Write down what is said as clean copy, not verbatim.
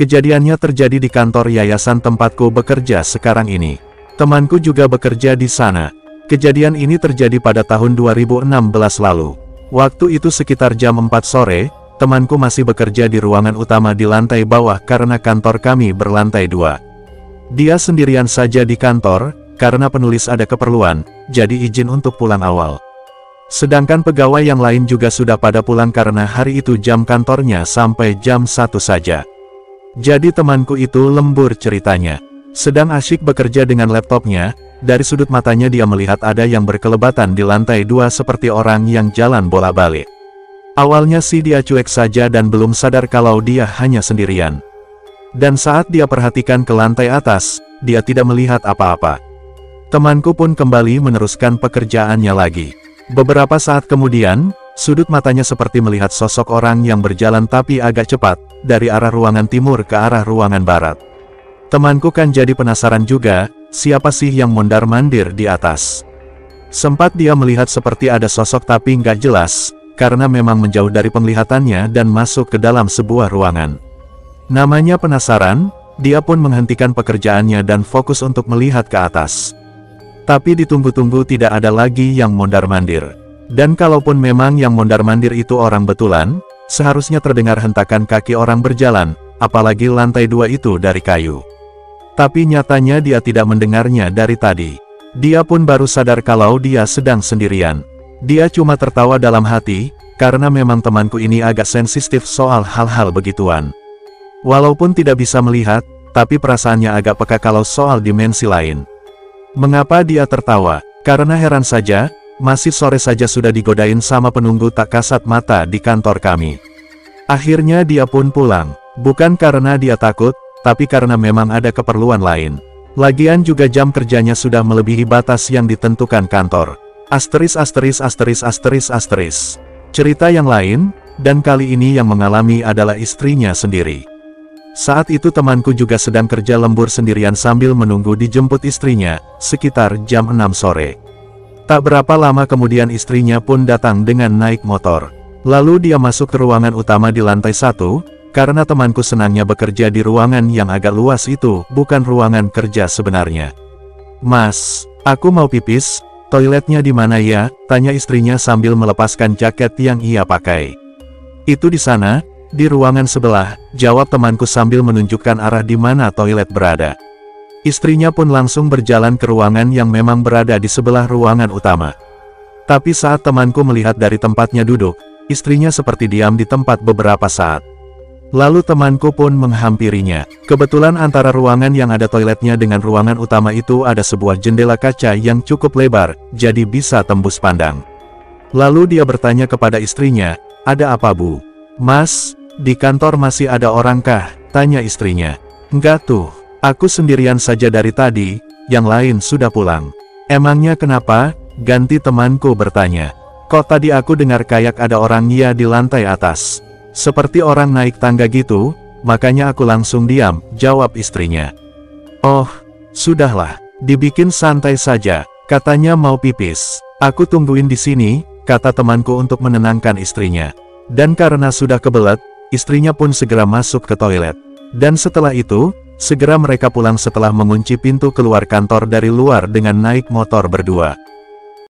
Kejadiannya terjadi di kantor yayasan tempatku bekerja sekarang ini. Temanku juga bekerja di sana. Kejadian ini terjadi pada tahun 2016 lalu. Waktu itu sekitar jam 4 sore, temanku masih bekerja di ruangan utama di lantai bawah karena kantor kami berlantai 2. Dia sendirian saja di kantor, karena penulis ada keperluan, jadi izin untuk pulang awal. Sedangkan pegawai yang lain juga sudah pada pulang karena hari itu jam kantornya sampai jam 1 saja. Jadi temanku itu lembur ceritanya. Sedang asyik bekerja dengan laptopnya, dari sudut matanya dia melihat ada yang berkelebatan di lantai 2 seperti orang yang jalan bola-balik. Awalnya sih dia cuek saja dan belum sadar kalau dia hanya sendirian. Dan saat dia perhatikan ke lantai atas, dia tidak melihat apa-apa. Temanku pun kembali meneruskan pekerjaannya lagi. Beberapa saat kemudian, sudut matanya seperti melihat sosok orang yang berjalan tapi agak cepat, dari arah ruangan timur ke arah ruangan barat. Temanku kan jadi penasaran juga, siapa sih yang mondar-mandir di atas. Sempat dia melihat seperti ada sosok tapi nggak jelas, karena memang menjauh dari penglihatannya dan masuk ke dalam sebuah ruangan. Namanya penasaran, dia pun menghentikan pekerjaannya dan fokus untuk melihat ke atas. Tapi ditunggu-tunggu tidak ada lagi yang mondar-mandir. Dan kalaupun memang yang mondar-mandir itu orang betulan, seharusnya terdengar hentakan kaki orang berjalan, apalagi lantai 2 itu dari kayu. Tapi nyatanya dia tidak mendengarnya dari tadi. Dia pun baru sadar kalau dia sedang sendirian. Dia cuma tertawa dalam hati, karena memang temanku ini agak sensitif soal hal-hal begituan. Walaupun tidak bisa melihat, tapi perasaannya agak peka kalau soal dimensi lain. Mengapa dia tertawa? Karena heran saja, masih sore saja sudah digodain sama penunggu tak kasat mata di kantor kami. Akhirnya dia pun pulang, bukan karena dia takut, tapi karena memang ada keperluan lain. Lagian juga jam kerjanya sudah melebihi batas yang ditentukan kantor. Asteris. Cerita yang lain, dan kali ini yang mengalami adalah istrinya sendiri. Saat itu temanku juga sedang kerja lembur sendirian sambil menunggu dijemput istrinya, sekitar jam 6 sore. Tak berapa lama kemudian istrinya pun datang dengan naik motor. Lalu dia masuk ke ruangan utama di lantai 1, karena temanku senangnya bekerja di ruangan yang agak luas itu, bukan ruangan kerja sebenarnya. "Mas, aku mau pipis, toiletnya di mana ya?" tanya istrinya sambil melepaskan jaket yang ia pakai. "Itu di sana, di ruangan sebelah," jawab temanku sambil menunjukkan arah di mana toilet berada. Istrinya pun langsung berjalan ke ruangan yang memang berada di sebelah ruangan utama. Tapi saat temanku melihat dari tempatnya duduk, istrinya seperti diam di tempat beberapa saat. Lalu temanku pun menghampirinya. Kebetulan antara ruangan yang ada toiletnya dengan ruangan utama itu ada sebuah jendela kaca yang cukup lebar, jadi bisa tembus pandang. Lalu dia bertanya kepada istrinya, "Ada apa, Bu?" "Mas, di kantor masih ada orang kah?" tanya istrinya. "Enggak tuh, aku sendirian saja dari tadi, yang lain sudah pulang." "Emangnya kenapa?" ganti temanku bertanya. "Kok tadi aku dengar kayak ada orang ya di lantai atas. Seperti orang naik tangga gitu, makanya aku langsung diam," jawab istrinya. "Oh, sudahlah, dibikin santai saja, katanya mau pipis. Aku tungguin di sini," kata temanku untuk menenangkan istrinya. Dan karena sudah kebelet, istrinya pun segera masuk ke toilet. Dan setelah itu, segera mereka pulang setelah mengunci pintu keluar kantor dari luar dengan naik motor berdua.